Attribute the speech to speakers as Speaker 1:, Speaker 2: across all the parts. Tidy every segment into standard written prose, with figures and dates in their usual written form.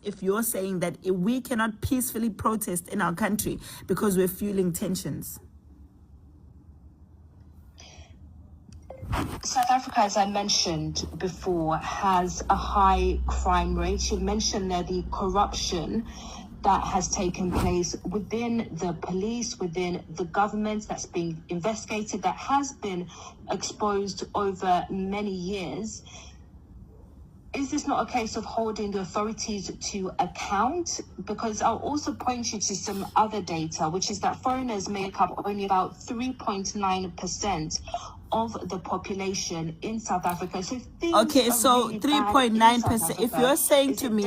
Speaker 1: if you're saying that we cannot peacefully protest in our country because we're fueling tensions?
Speaker 2: South Africa, as I mentioned before, has a high crime rate. You mentioned there the corruption that has taken place within the police, within the government, that's being investigated, that has been exposed over many years. Is this not a case of holding the authorities to account? Because I'll also point you to some other data, which is that foreigners make up only about 3.9% of the population in South Africa. So
Speaker 1: okay, so 3.9%. If you're saying to me,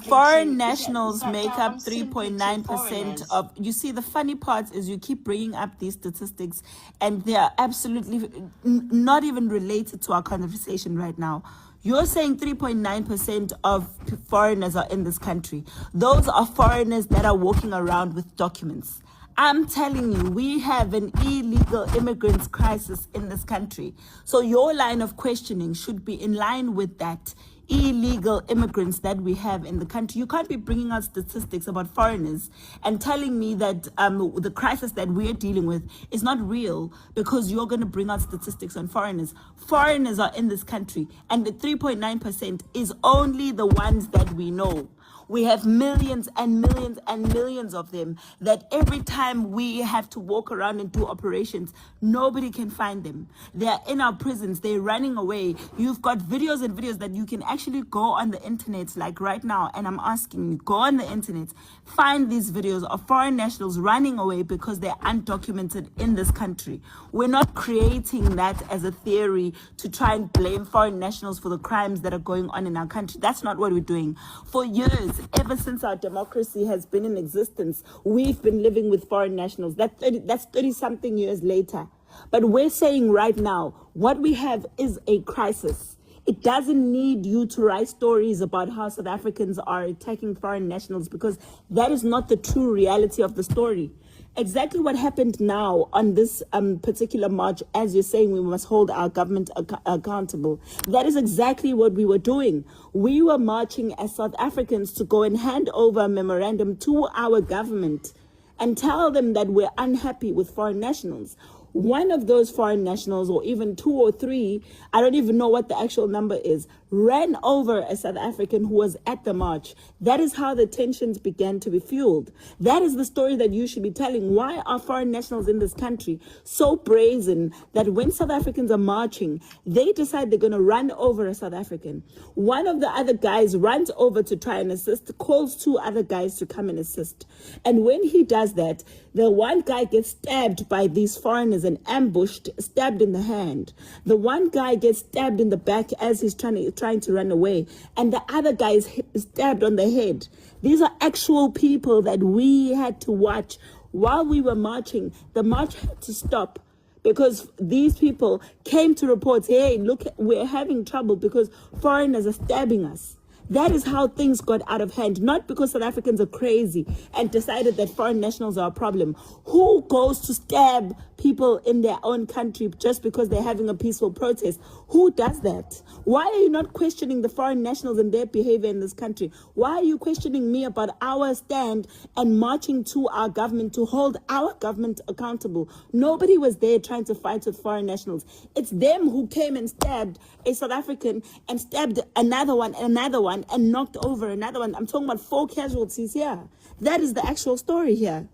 Speaker 1: foreign nationals make up 3.9% of, you see, the funny part is you keep bringing up these statistics and they are absolutely not even related to our conversation right now. You're saying 3.9% of foreigners are in this country. Those are foreigners that are walking around with documents. I'm telling you, we have an illegal immigrants crisis in this country. So your line of questioning should be in line with that illegal immigrants that we have in the country. You can't be bringing out statistics about foreigners and telling me that the crisis that we're dealing with is not real because you're going to bring out statistics on foreigners. Foreigners are in this country, and the 3.9% is only the ones that we know. We have millions and millions and millions of them that every time we have to walk around and do operations, nobody can find them. They're in our prisons. They're running away. You've got videos and videos that you can actually go on the internet, like right now. And I'm asking you, go on the internet, find these videos of foreign nationals running away because they're undocumented in this country. We're not creating that as a theory to try and blame foreign nationals for the crimes that are going on in our country. That's not what we're doing. For years, ever since our democracy has been in existence, we've been living with foreign nationals. That's 30-something years later. But we're saying right now, what we have is a crisis. It doesn't need you to write stories about how South Africans are attacking foreign nationals, because that is not the true reality of the story. Exactly what happened now on this particular march, as you're saying, we must hold our government accountable. That is exactly what we were doing. We were marching as South Africans to go and hand over a memorandum to our government and tell them that we're unhappy with foreign nationals. One of those foreign nationals, or even 2 or 3, I don't even know what the actual number is, ran over a South African who was at the march. That is how the tensions began to be fueled. That is the story that you should be telling. Why are foreign nationals in this country so brazen that when South Africans are marching, they decide they're going to run over a South African? One of the other guys runs over to try and assist, calls 2 other guys to come and assist. And when he does that, the one guy gets stabbed by these foreigners and ambushed, stabbed in the hand. The one guy gets stabbed in the back as he's trying to run away, and the other guy is stabbed on the head. These are actual people that we had to watch while we were marching. The march had to stop because these people came to report, hey, look, we're having trouble because foreigners are stabbing us. That is how things got out of hand, not because South Africans are crazy and decided that foreign nationals are a problem. Who goes to stab people in their own country just because they're having a peaceful protest? Who does that? Why are you not questioning the foreign nationals and their behavior in this country? Why are you questioning me about our stand and marching to our government to hold our government accountable? Nobody was there trying to fight with foreign nationals. It's them who came and stabbed a South African and stabbed another one and knocked over another one. I'm talking about 4 casualties here. That is the actual story here.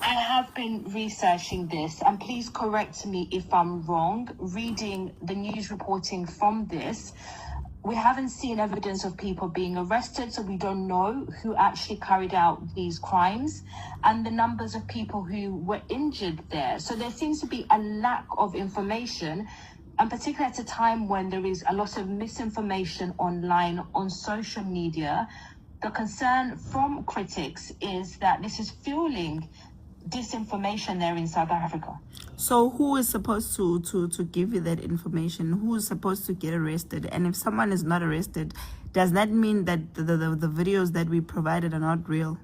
Speaker 2: I have been researching this, and please correct me if I'm wrong. Reading the news reporting from this, we haven't seen evidence of people being arrested, so we don't know who actually carried out these crimes and the numbers of people who were injured there. So there seems to be a lack of information, and particularly at a time when there is a lot of misinformation online, on social media. The concern from critics is that this is fueling disinformation there in South Africa.
Speaker 1: So who is supposed to give you that information? Who is supposed to get arrested? And if someone is not arrested, does that mean that the videos that we provided are not real?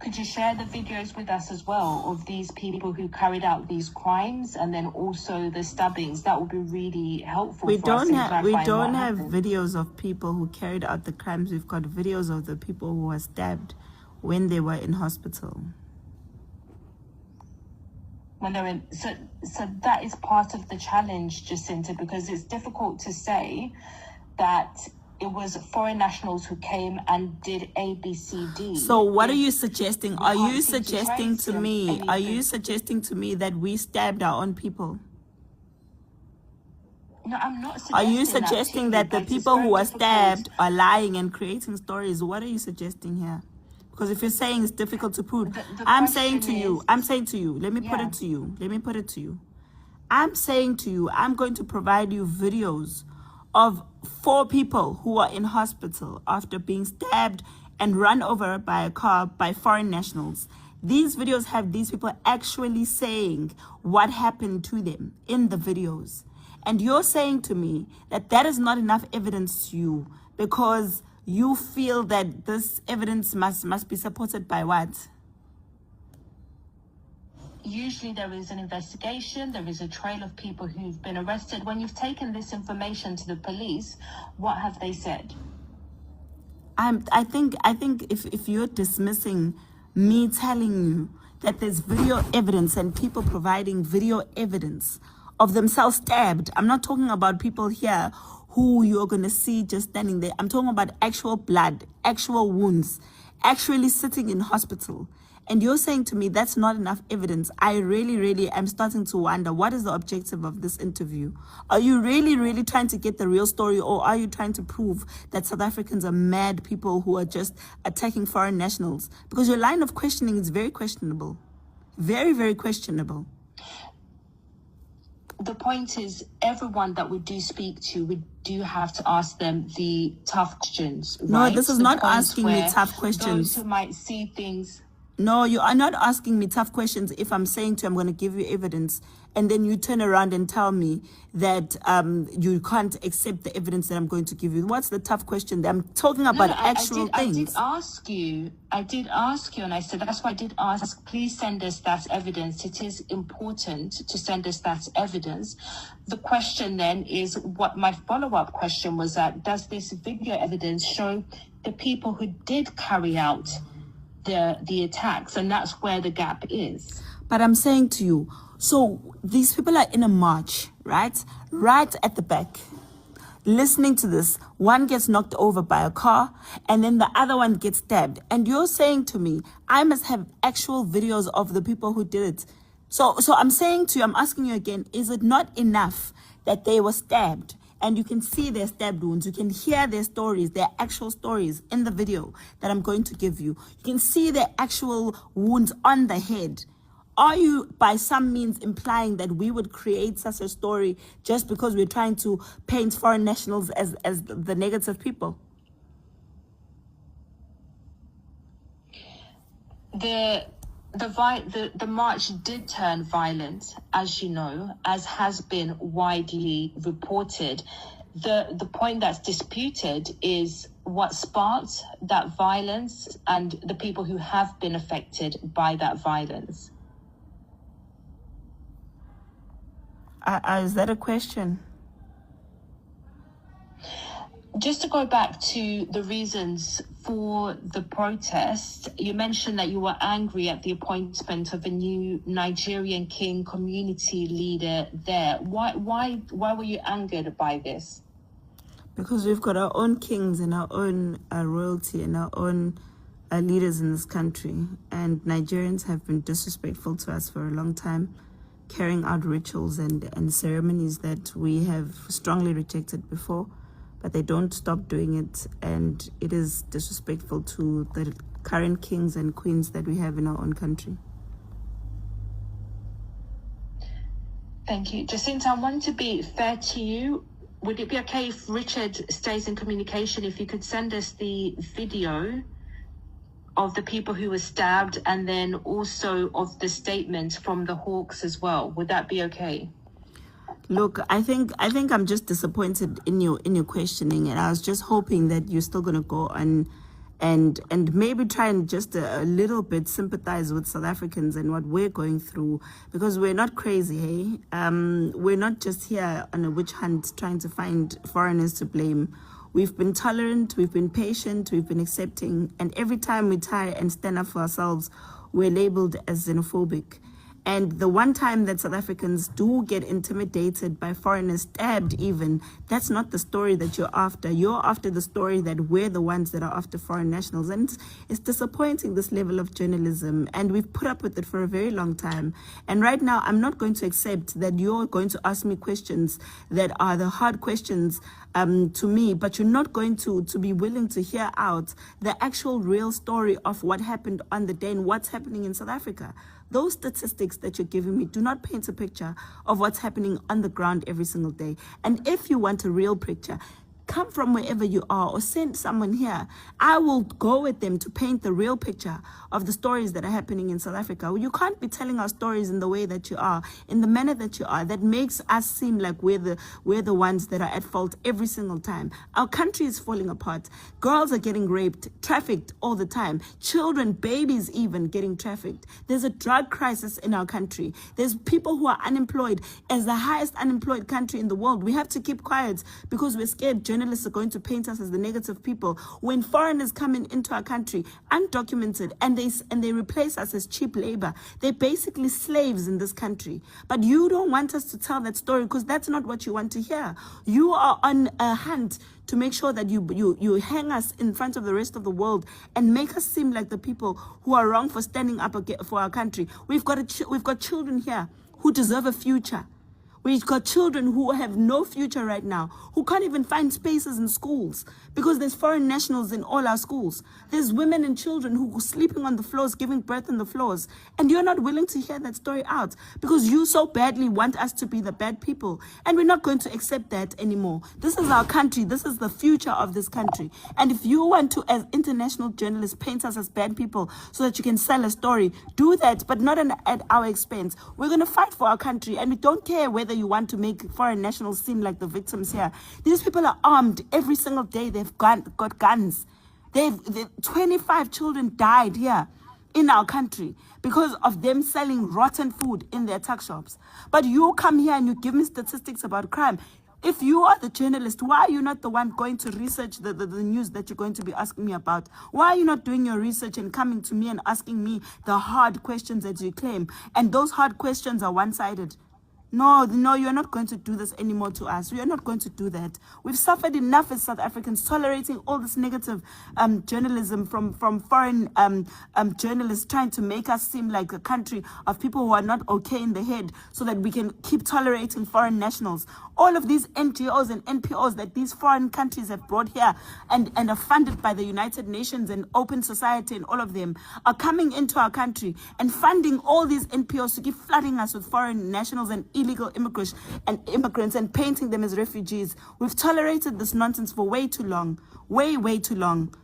Speaker 2: Could you share the videos with us as well of these people who carried out these crimes and then also the stabbings? That would be really helpful.
Speaker 1: We
Speaker 2: for us
Speaker 1: don't
Speaker 2: in
Speaker 1: have
Speaker 2: clarifying
Speaker 1: videos of people who carried out the crimes. We've got videos of the people who were stabbed when they were in hospital.
Speaker 2: When they're in, so that is part of the challenge, Jacinta, because it's difficult to say that it was foreign nationals who came and did A, B, C, D.
Speaker 1: So what are you suggesting? Are you suggesting to me?
Speaker 2: anything.
Speaker 1: Are you suggesting to me that we stabbed our own people?
Speaker 2: No, I'm not
Speaker 1: Are
Speaker 2: suggesting
Speaker 1: you suggesting
Speaker 2: that,
Speaker 1: that the people who were stabbed are lying and creating stories? What are you suggesting here? Because if you're saying it's difficult to prove, I'm saying to you, let me put it to you. I'm saying to you, I'm going to provide you videos of 4 people who are in hospital after being stabbed and run over by a car by foreign nationals. These videos have these people actually saying what happened to them in the videos. And you're saying to me that that is not enough evidence to you because you feel that this evidence must be supported by what?
Speaker 2: Usually there is an investigation, there is a trail of people who've been arrested. When you've taken this information to the police, what have they said?
Speaker 1: I think if you're dismissing me telling you that there's video evidence and people providing video evidence of themselves stabbed, I'm not talking about people here who you're going to see just standing there. I'm talking about actual blood, actual wounds, actually sitting in hospital. And you're saying to me that's not enough evidence. I really am starting to wonder, what is the objective of this interview? Are you really trying to get the real story, or are you trying to prove that South Africans are mad people who are just attacking foreign nationals? Because your line of questioning is very questionable. Very questionable.
Speaker 2: The point is, everyone that we do speak to, we do have to ask them the tough questions. Right?
Speaker 1: No, this is not asking me tough questions.
Speaker 2: Those who might see things.
Speaker 1: No, you are not asking me tough questions if I'm saying to you, I'm going to give you evidence, and then you turn around and tell me that you can't accept the evidence that I'm going to give you. What's the tough question? I'm talking about actual things.
Speaker 2: I did ask you, and I said, that's why I did ask, please send us that evidence. It is important to send us that evidence. The question then is, what my follow-up question was that, does this video evidence show the people who did carry out the attacks? And that's where the gap is.
Speaker 1: But I'm saying to you, so these people are in a march, right at the back, listening to this. One gets knocked over by a car and then the other one gets stabbed, and you're saying to me I must have actual videos of the people who did it. So I'm saying to you, I'm asking you again, is it not enough that they were stabbed and you can see their stabbed wounds, you can hear their stories, their actual stories in the video that I'm going to give you, you can see their actual wounds on the head? Are you by some means implying that we would create such a story just because we're trying to paint foreign nationals as the negative people?
Speaker 2: The march did turn violent, as you know, as has been widely reported. The point that's disputed is what sparked that violence and the people who have been affected by that violence.
Speaker 1: Is that a question?
Speaker 2: Just to go back to the reasons for the protest, you mentioned that you were angry at the appointment of a new Nigerian king community leader there. Why were you angered by this?
Speaker 1: Because we've got our own kings and our own royalty and our own leaders in this country, and Nigerians have been disrespectful to us for a long time, carrying out rituals and ceremonies that we have strongly rejected before, but they don't stop doing it, and it is disrespectful to the current kings and queens that we have in our own country.
Speaker 2: Thank you. Jacinta, I want to be fair to you. Would it be okay if Richard stays in communication, if you could send us the video of the people who were stabbed and then also of the statement from the Hawks as well? Would that be okay?
Speaker 1: Look, I think I'm just disappointed in your questioning, and I was just hoping that you're still going to go on and maybe try and just a little bit sympathize with South Africans and what we're going through, because we're not crazy, hey? We're not just here on a witch hunt trying to find foreigners to blame. We've been tolerant, we've been patient, we've been accepting, and every time we try and stand up for ourselves, we're labeled as xenophobic. And the one time that South Africans do get intimidated by foreigners, stabbed even, that's not the story that you're after. You're after the story that we're the ones that are after foreign nationals. And it's disappointing, this level of journalism. And we've put up with it for a very long time. And right now, I'm not going to accept that you're going to ask me questions that are the hard questions to me, but you're not going to be willing to hear out the actual real story of what happened on the day and what's happening in South Africa. Those statistics that you're giving me do not paint a picture of what's happening on the ground every single day. And if you want a real picture, come from wherever you are or send someone here. I will go with them to paint the real picture of the stories that are happening in South Africa. You can't be telling our stories in the way that you are, in the manner that you are, that makes us seem like we're the ones that are at fault every single time. Our country is falling apart. Girls are getting raped, trafficked all the time. Children, babies even getting trafficked. There's a drug crisis in our country. There's people who are unemployed. As the highest unemployed country in the world, we have to keep quiet because we're scared journalists are going to paint us as the negative people. When foreigners come into our country undocumented and they replace us as cheap labor, they're basically slaves in this country. But you don't want us to tell that story because that's not what you want to hear. You are on a hunt to make sure that you hang us in front of the rest of the world and make us seem like the people who are wrong for standing up for our country. We've got children here who deserve a future. We've got children who have no future right now, who can't even find spaces in schools because there's foreign nationals in all our schools. There's women and children who are sleeping on the floors, giving birth on the floors. And you're not willing to hear that story out because you so badly want us to be the bad people. And we're not going to accept that anymore. This is our country. This is the future of this country. And if you want to, as international journalists, paint us as bad people so that you can sell a story, do that, but not at our expense. We're going to fight for our country, and we don't care whether you want to make foreign nationals seem like the victims here. These people are armed every single day. They've got guns. 25 children died here in our country because of them selling rotten food in their tuck shops. But you come here and you give me statistics about crime. If you are the journalist, why are you not the one going to research the news that you're going to be asking me about? Why are you not doing your research and coming to me and asking me the hard questions that you claim? And those hard questions are one-sided. No, you're not going to do this anymore to us. We are not going to do that. We've suffered enough as South Africans tolerating all this negative journalism from foreign journalists trying to make us seem like a country of people who are not okay in the head so that we can keep tolerating foreign nationals. All of these NGOs and NPOs that these foreign countries have brought here and are funded by the United Nations and Open Society and all of them are coming into our country and funding all these NPOs to keep flooding us with foreign nationals and illegal immigrants and painting them as refugees. We've tolerated this nonsense for way too long. Way too long.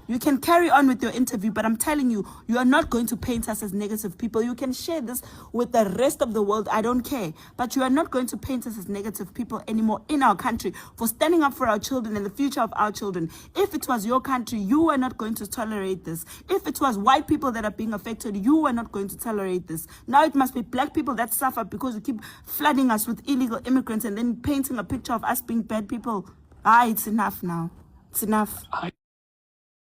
Speaker 1: You can carry on with your interview, but I'm telling you, you are not going to paint us as negative people. You can share this with the rest of the world. I don't care. But you are not going to paint us as negative people anymore in our country for standing up for our children and the future of our children. If it was your country, you are not going to tolerate this. If it was white people that are being affected, you are not going to tolerate this. Now it must be black people that suffer because you keep flooding us with illegal immigrants and then painting a picture of us being bad people. It's enough now. It's enough.